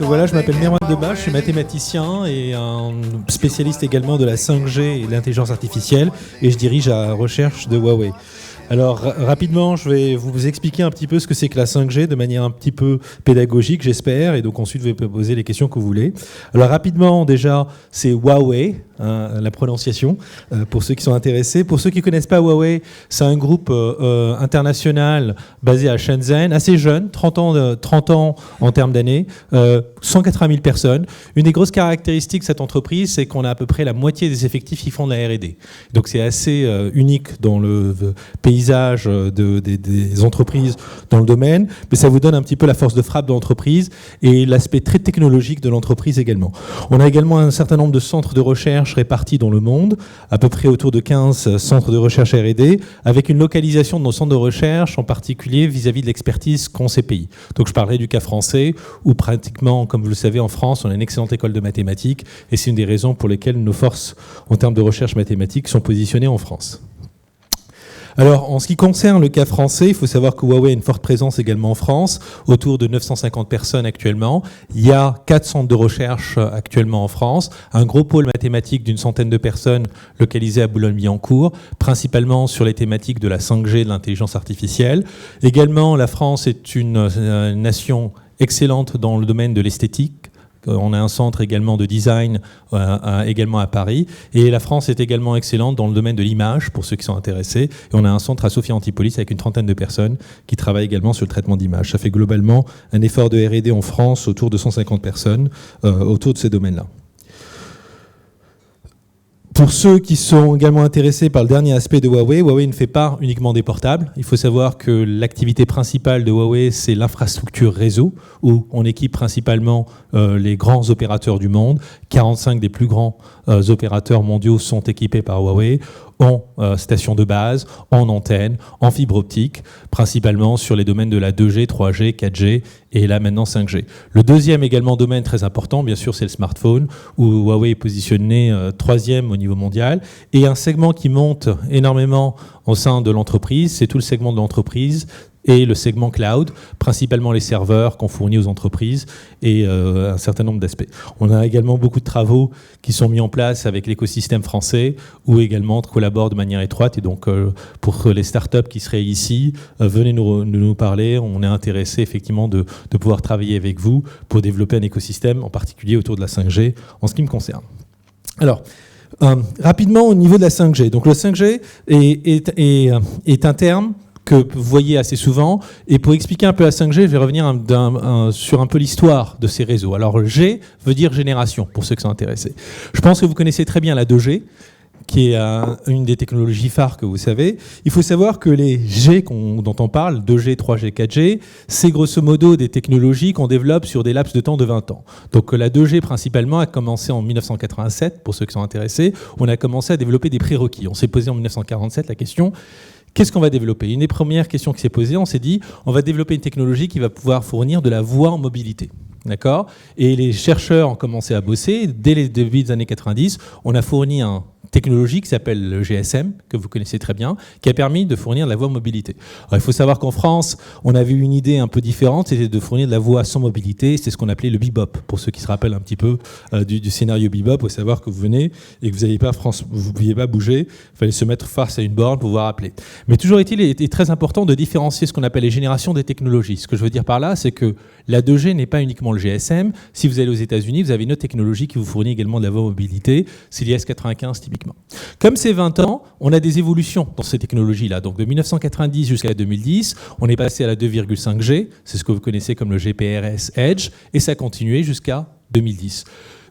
voilà, je m'appelle Merwan Debat, je suis mathématicien et un spécialiste également de la 5G et de l'intelligence artificielle, et je dirige la recherche de Huawei. Alors rapidement, je vais vous expliquer un petit peu ce que c'est que la 5G de manière un petit peu pédagogique, j'espère, et donc ensuite je vais poser les questions que vous voulez. Alors rapidement, déjà, c'est Huawei, la prononciation, pour ceux qui sont intéressés. Pour ceux qui ne connaissent pas Huawei, c'est un groupe international basé à Shenzhen, assez jeune, 30 ans en termes d'années, 180 000 personnes. Une des grosses caractéristiques de cette entreprise, c'est qu'on a à peu près la moitié des effectifs qui font de la R&D. Donc c'est assez unique dans le paysage des entreprises dans le domaine, mais ça vous donne un petit peu la force de frappe de l'entreprise et l'aspect très technologique de l'entreprise également. On a également un certain nombre de centres de recherche répartis dans le monde, à peu près autour de 15 centres de recherche R&D, avec une localisation de nos centres de recherche, en particulier vis-à-vis de l'expertise qu'ont ces pays. Donc je parlerai du cas français, où pratiquement, comme vous le savez, en France, on a une excellente école de mathématiques, et c'est une des raisons pour lesquelles nos forces en termes de recherche mathématique sont positionnées en France. Alors, en ce qui concerne le cas français, il faut savoir que Huawei a une forte présence également en France, autour de 950 personnes actuellement. Il y a 4 centres de recherche actuellement en France, un gros pôle mathématique d'une centaine de personnes localisé à Boulogne-Billancourt, principalement sur les thématiques de la 5G et de l'intelligence artificielle. Également, la France est une nation excellente dans le domaine de l'esthétique. On a un centre également de design également à Paris. Et la France est également excellente dans le domaine de l'image, pour ceux qui sont intéressés. Et on a un centre à Sophia Antipolis avec une trentaine de personnes qui travaillent également sur le traitement d'images. Ça fait globalement un effort de R&D en France autour de 150 personnes autour de ces domaines-là. Pour ceux qui sont également intéressés par le dernier aspect de Huawei, Huawei ne fait pas uniquement des portables. Il faut savoir que l'activité principale de Huawei, c'est l'infrastructure réseau, où on équipe principalement les grands opérateurs du monde. 45 des plus grands opérateurs mondiaux sont équipés par Huawei, en station de base, en antenne, en fibre optique, principalement sur les domaines de la 2G, 3G, 4G et là maintenant 5G. Le deuxième également domaine très important, bien sûr, c'est le smartphone, où Huawei est positionné 3e au niveau mondial. Et un segment qui monte énormément au sein de l'entreprise, c'est tout le segment de l'entreprise et le segment cloud, principalement les serveurs qu'on fournit aux entreprises et un certain nombre d'aspects. On a également beaucoup de travaux qui sont mis en place avec l'écosystème français où également on collabore de manière étroite. Et donc pour les startups qui seraient ici, venez nous parler. On est intéressé effectivement de pouvoir travailler avec vous pour développer un écosystème, en particulier autour de la 5G en ce qui me concerne. Alors, rapidement au niveau de la 5G. Donc le 5G est un terme que vous voyez assez souvent. Et pour expliquer un peu la 5G, je vais revenir sur un peu l'histoire de ces réseaux. Alors, G veut dire génération, pour ceux qui sont intéressés. Je pense que vous connaissez très bien la 2G, qui est une des technologies phares que vous savez. Il faut savoir que les G dont on parle, 2G, 3G, 4G, c'est grosso modo des technologies qu'on développe sur des laps de temps de 20 ans. Donc la 2G principalement a commencé en 1987, pour ceux qui sont intéressés. On a commencé à développer des prérequis. On s'est posé en 1947 la question: qu'est-ce qu'on va développer? Une des premières questions qui s'est posée, on s'est dit, on va développer une technologie qui va pouvoir fournir de la voix en mobilité. D'accord? Et les chercheurs ont commencé à bosser. Dès les débuts des années 90, on a fourni une technologie qui s'appelle le GSM, que vous connaissez très bien, qui a permis de fournir de la voix en mobilité. Alors, il faut savoir qu'en France, on avait une idée un peu différente, c'était de fournir de la voix sans mobilité. C'est ce qu'on appelait le bebop. Pour ceux qui se rappellent un petit peu du scénario bebop, il faut savoir que vous venez et que vous ne pouviez pas bouger. Il fallait se mettre face à une borne pour pouvoir appeler. Mais toujours est-il, il est très important de différencier ce qu'on appelle les générations des technologies. Ce que je veux dire par là, c'est que la 2G n'est pas uniquement le GSM. Si vous allez aux États-Unis, vous avez une autre technologie qui vous fournit également de la voix en mobilité. C'est l'IS-95 typiquement. Comme c'est 20 ans, on a des évolutions dans ces technologies-là. Donc de 1990 jusqu'à 2010, on est passé à la 2,5G, c'est ce que vous connaissez comme le GPRS Edge, et ça a continué jusqu'à 2010.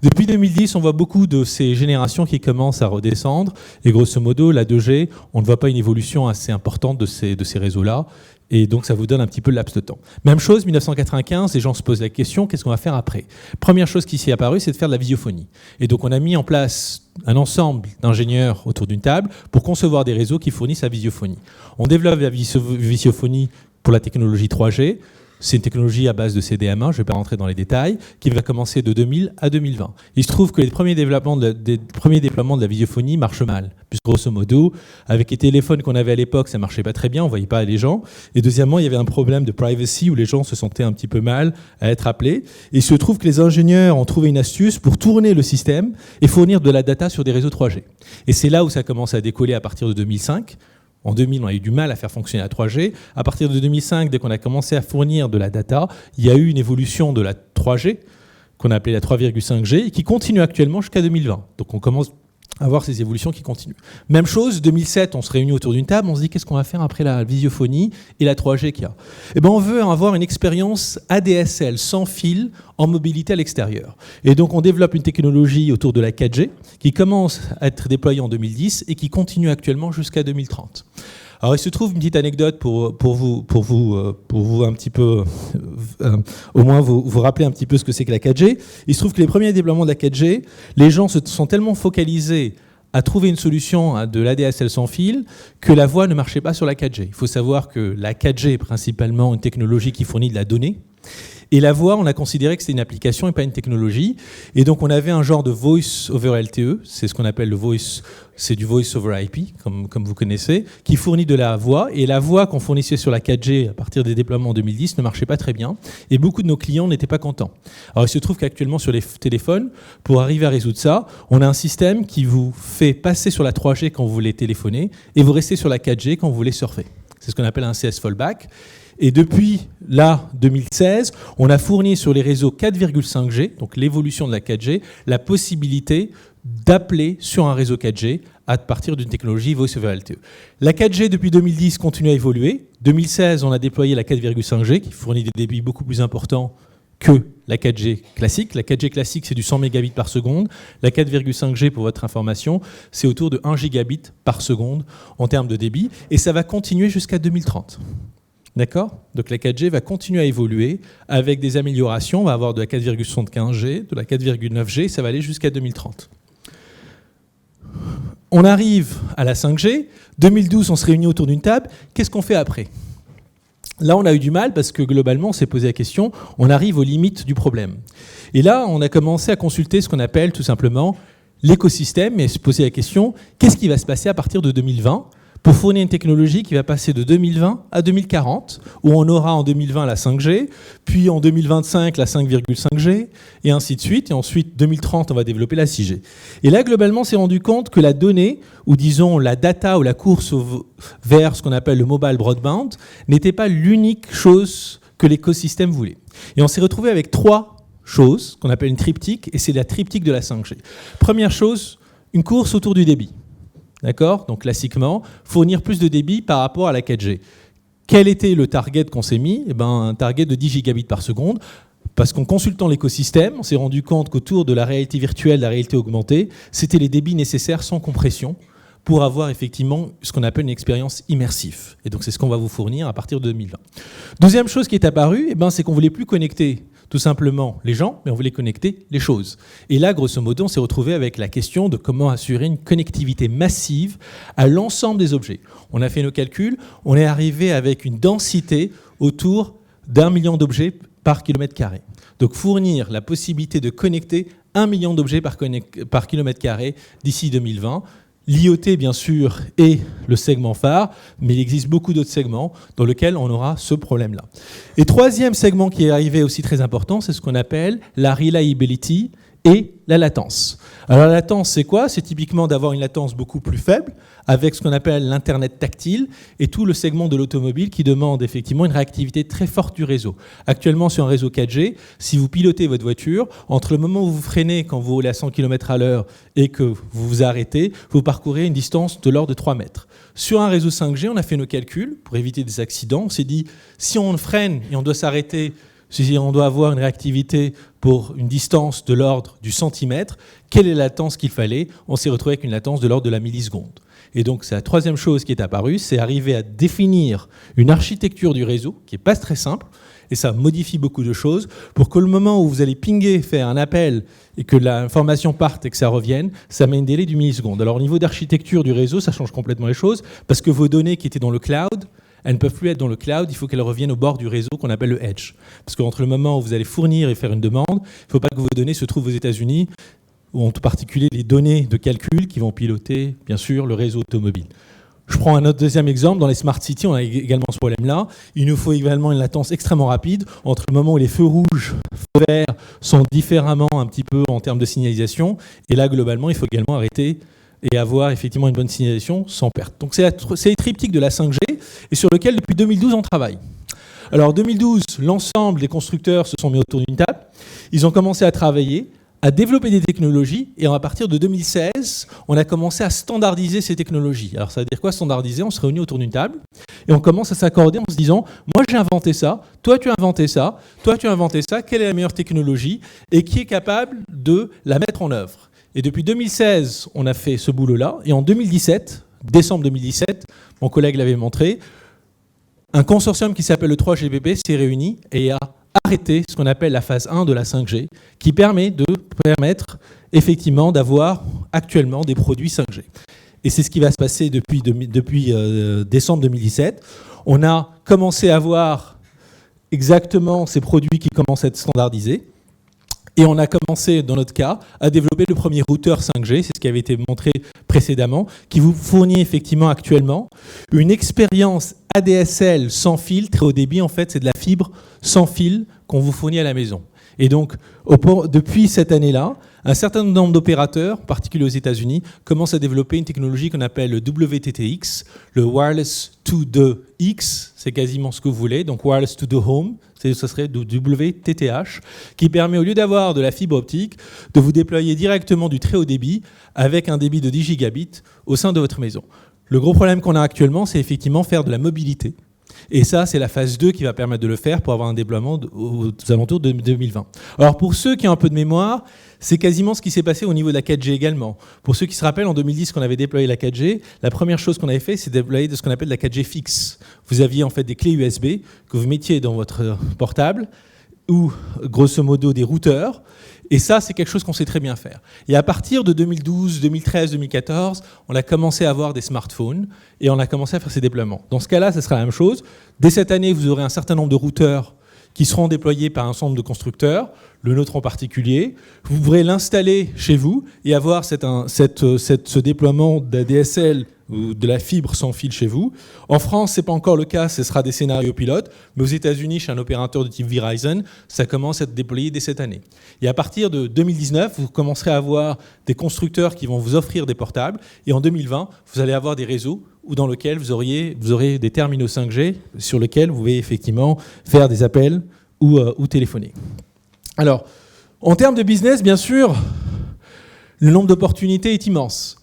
Depuis 2010, on voit beaucoup de ces générations qui commencent à redescendre, et grosso modo, la 2G, on ne voit pas une évolution assez importante de ces réseaux-là. Et donc, ça vous donne un petit peu le laps de temps. Même chose, 1995, les gens se posent la question, qu'est-ce qu'on va faire après? Première chose qui s'est apparue, c'est de faire de la visiophonie. Et donc, on a mis en place un ensemble d'ingénieurs autour d'une table pour concevoir des réseaux qui fournissent la visiophonie. On développe la visiophonie pour la technologie 3G. C'est une technologie à base de CDMA, je ne vais pas rentrer dans les détails, qui va commencer de 2000 à 2020. Il se trouve que les premiers déploiements de la visiophonie marchent mal. Puis grosso modo, avec les téléphones qu'on avait à l'époque, ça ne marchait pas très bien, on ne voyait pas les gens. Et deuxièmement, il y avait un problème de privacy où les gens se sentaient un petit peu mal à être appelés. Et il se trouve que les ingénieurs ont trouvé une astuce pour tourner le système et fournir de la data sur des réseaux 3G. Et c'est là où ça commence à décoller à partir de 2005. En 2000, on a eu du mal à faire fonctionner la 3G. À partir de 2005, dès qu'on a commencé à fournir de la data, il y a eu une évolution de la 3G, qu'on a appelée la 3,5G, et qui continue actuellement jusqu'à 2020. Donc on commence à voir ces évolutions qui continuent. Même chose, 2007, on se réunit autour d'une table, on se dit qu'est-ce qu'on va faire après la visiophonie et la 3G qu'il y a. Eh bien, on veut avoir une expérience ADSL sans fil en mobilité à l'extérieur. Et donc on développe une technologie autour de la 4G qui commence à être déployée en 2010 et qui continue actuellement jusqu'à 2030. Alors il se trouve une petite anecdote pour vous un petit peu, au moins vous rappeler un petit peu ce que c'est que la 4G. Il se trouve que les premiers déploiements de la 4G, les gens se sont tellement focalisés à trouver une solution de l'ADSL sans fil que la voix ne marchait pas sur la 4G. Il faut savoir que la 4G est principalement une technologie qui fournit de la donnée. Et la voix, on a considéré que c'était une application et pas une technologie. Et donc, on avait un genre de voice over LTE, c'est ce qu'on appelle le voice, c'est du voice over IP, comme vous connaissez, qui fournit de la voix. Et la voix qu'on fournissait sur la 4G à partir des déploiements en 2010 ne marchait pas très bien. Et beaucoup de nos clients n'étaient pas contents. Alors, il se trouve qu'actuellement, sur les téléphones, pour arriver à résoudre ça, on a un système qui vous fait passer sur la 3G quand vous voulez téléphoner et vous restez sur la 4G quand vous voulez surfer. C'est ce qu'on appelle un CS fallback. Et depuis là, 2016, on a fourni sur les réseaux 4,5G, donc l'évolution de la 4G, la possibilité d'appeler sur un réseau 4G à partir d'une technologie Voice over LTE. La 4G, depuis 2010, continue à évoluer. 2016, on a déployé la 4,5G, qui fournit des débits beaucoup plus importants que la 4G classique. La 4G classique, c'est du 100 mégabits par seconde. La 4,5G, pour votre information, c'est autour de 1 gigabit par seconde en termes de débit. Et ça va continuer jusqu'à 2030. D'accord ? Donc la 4G va continuer à évoluer avec des améliorations. On va avoir de la 4,75G, de la 4,9G, et ça va aller jusqu'à 2030. On arrive à la 5G. 2012, on se réunit autour d'une table. Qu'est-ce qu'on fait après ? Là, on a eu du mal parce que globalement, on s'est posé la question, on arrive aux limites du problème. Et là, on a commencé à consulter ce qu'on appelle tout simplement l'écosystème et se poser la question, qu'est-ce qui va se passer à partir de 2020 pour fournir une technologie qui va passer de 2020 à 2040, où on aura en 2020 la 5G, puis en 2025 la 5,5G, et ainsi de suite. Et ensuite, 2030, on va développer la 6G. Et là, globalement, on s'est rendu compte que la donnée, ou disons la data ou la course vers ce qu'on appelle le mobile broadband, n'était pas l'unique chose que l'écosystème voulait. Et on s'est retrouvé avec 3 choses qu'on appelle une triptyque, et c'est la triptyque de la 5G. Première chose, une course autour du débit. D'accord ? Donc classiquement, fournir plus de débit par rapport à la 4G. Quel était le target qu'on s'est mis ? Un target de 10 gigabits par seconde, parce qu'en consultant l'écosystème, on s'est rendu compte qu'autour de la réalité virtuelle, la réalité augmentée, c'était les débits nécessaires sans compression pour avoir effectivement ce qu'on appelle une expérience immersive. Et donc c'est ce qu'on va vous fournir à partir de 2020. Deuxième chose qui est apparue, c'est qu'on ne voulait plus connecter tout simplement les gens, mais on voulait connecter les choses. Et là, grosso modo, on s'est retrouvé avec la question de comment assurer une connectivité massive à l'ensemble des objets. On a fait nos calculs, on est arrivé avec une densité autour d'1 million d'objets par kilomètre carré. Donc fournir la possibilité de connecter 1 million d'objets par kilomètre carré d'ici 2020. L'IoT, bien sûr, est le segment phare, mais il existe beaucoup d'autres segments dans lesquels on aura ce problème-là. Et troisième segment qui est arrivé aussi très important, c'est ce qu'on appelle la reliability et la latence. Alors la latence, c'est quoi ? C'est typiquement d'avoir une latence beaucoup plus faible, avec ce qu'on appelle l'Internet tactile, et tout le segment de l'automobile qui demande effectivement une réactivité très forte du réseau. Actuellement, sur un réseau 4G, si vous pilotez votre voiture, entre le moment où vous freinez quand vous roulez à 100 km/h et que vous vous arrêtez, vous parcourez une distance de l'ordre de 3 mètres. Sur un réseau 5G, on a fait nos calculs pour éviter des accidents. On s'est dit, si on freine et on doit s'arrêter, si on doit avoir une réactivité pour une distance de l'ordre du centimètre, quelle est la latence qu'il fallait ? On s'est retrouvé avec une latence de l'ordre de la milliseconde. Et donc, c'est la troisième chose qui est apparue, c'est arriver à définir une architecture du réseau qui n'est pas très simple, et ça modifie beaucoup de choses, pour que le moment où vous allez pinguer, faire un appel, et que l'information parte et que ça revienne, ça met un délai du milliseconde. Alors, au niveau d'architecture du réseau, ça change complètement les choses, parce que vos données qui étaient dans le cloud, elles ne peuvent plus être dans le cloud, il faut qu'elles reviennent au bord du réseau qu'on appelle le edge. Parce qu'entre le moment où vous allez fournir et faire une demande, il ne faut pas que vos données se trouvent aux États-Unis, ou en particulier les données de calcul qui vont piloter, bien sûr, le réseau automobile. Je prends un autre deuxième exemple. Dans les smart cities, on a également ce problème-là. Il nous faut également une latence extrêmement rapide entre le moment où les feux rouges, feux verts sont différemment un petit peu en termes de signalisation. Et là, globalement, il faut également arrêter et avoir effectivement une bonne signalisation sans perte. Donc c'est les triptyques de la 5G et sur lequel, depuis 2012, on travaille. Alors, en 2012, l'ensemble des constructeurs se sont mis autour d'une table. Ils ont commencé à travailler, à développer des technologies, et à partir de 2016, on a commencé à standardiser ces technologies. Alors ça veut dire quoi standardiser? On se réunit autour d'une table et on commence à s'accorder en se disant « moi j'ai inventé ça, toi tu as inventé ça, toi tu as inventé ça, quelle est la meilleure technologie et qui est capable de la mettre en œuvre ?» Et depuis 2016, on a fait ce boulot-là, et en 2017, décembre 2017, mon collègue l'avait montré, un consortium qui s'appelle le 3GPP s'est réuni et a arrêter ce qu'on appelle la phase 1 de la 5G, qui permet de permettre effectivement d'avoir actuellement des produits 5G. Et c'est ce qui va se passer depuis décembre 2017. On a commencé à voir exactement ces produits qui commencent à être standardisés. Et on a commencé, dans notre cas, à développer le premier routeur 5G, c'est ce qui avait été montré précédemment, qui vous fournit effectivement actuellement une expérience ADSL sans fil, très haut débit. En fait, c'est de la fibre sans fil qu'on vous fournit à la maison. Et donc, depuis cette année-là, un certain nombre d'opérateurs, en particulier aux États-Unis, commencent à développer une technologie qu'on appelle le WTTX, le Wireless to the X, c'est quasiment ce que vous voulez, donc Wireless to the Home, ce serait WTTH, qui permet, au lieu d'avoir de la fibre optique, de vous déployer directement du très haut débit avec un débit de 10 gigabits au sein de votre maison. Le gros problème qu'on a actuellement, c'est effectivement faire de la mobilité. Et ça, c'est la phase 2 qui va permettre de le faire pour avoir un déploiement aux alentours de 2020. Alors pour ceux qui ont un peu de mémoire, c'est quasiment ce qui s'est passé au niveau de la 4G également. Pour ceux qui se rappellent, en 2010, qu'on avait déployé la 4G, la première chose qu'on avait fait, c'est déployer de ce qu'on appelle la 4G fixe. Vous aviez en fait des clés USB que vous mettiez dans votre portable, ou grosso modo des routeurs. Et ça, c'est quelque chose qu'on sait très bien faire. Et à partir de 2012, 2013, 2014, on a commencé à avoir des smartphones et on a commencé à faire ces déploiements. Dans ce cas-là, ça sera la même chose. Dès cette année, vous aurez un certain nombre de routeurs qui seront déployés par un ensemble de constructeurs, le nôtre en particulier. Vous pourrez l'installer chez vous et avoir ce déploiement d'ADSL ou de la fibre sans fil chez vous. En France, ce n'est pas encore le cas, ce sera des scénarios pilotes, mais aux États-Unis, chez un opérateur de type Verizon, ça commence à être déployé dès cette année. Et à partir de 2019, vous commencerez à avoir des constructeurs qui vont vous offrir des portables, et en 2020, vous allez avoir des réseaux dans lesquels vous aurez des terminaux 5G sur lesquels vous pouvez effectivement faire des appels ou téléphoner. Alors, en termes de business, bien sûr, le nombre d'opportunités est immense.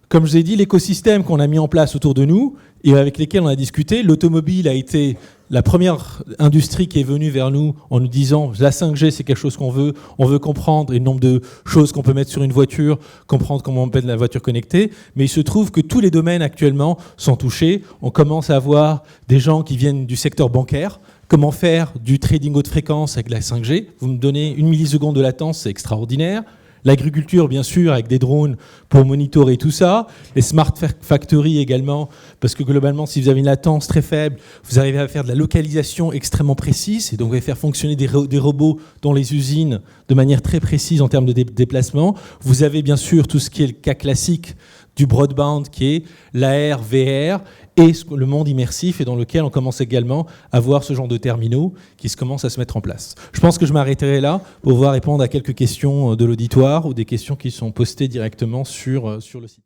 Comme je vous ai dit, l'écosystème qu'on a mis en place autour de nous et avec lesquels on a discuté, l'automobile a été la première industrie qui est venue vers nous en nous disant la 5G, c'est quelque chose qu'on veut, on veut comprendre et le nombre de choses qu'on peut mettre sur une voiture, comprendre comment on peut mettre la voiture connectée. Mais il se trouve que tous les domaines actuellement sont touchés. On commence à avoir des gens qui viennent du secteur bancaire. Comment faire du trading haute fréquence avec la 5G? Vous me donnez 1 milliseconde de latence, c'est extraordinaire. L'agriculture, bien sûr, avec des drones pour monitorer tout ça. Les smart factories également, parce que globalement, si vous avez une latence très faible, vous arrivez à faire de la localisation extrêmement précise, et donc vous allez faire fonctionner des robots dans les usines de manière très précise en termes de déplacement. Vous avez bien sûr tout ce qui est le cas classique du broadband, qui est l'AR, VR, et le monde immersif, et dans lequel on commence également à voir ce genre de terminaux qui commencent à se mettre en place. Je pense que je m'arrêterai là pour pouvoir répondre à quelques questions de l'auditoire ou des questions qui sont postées directement sur le site.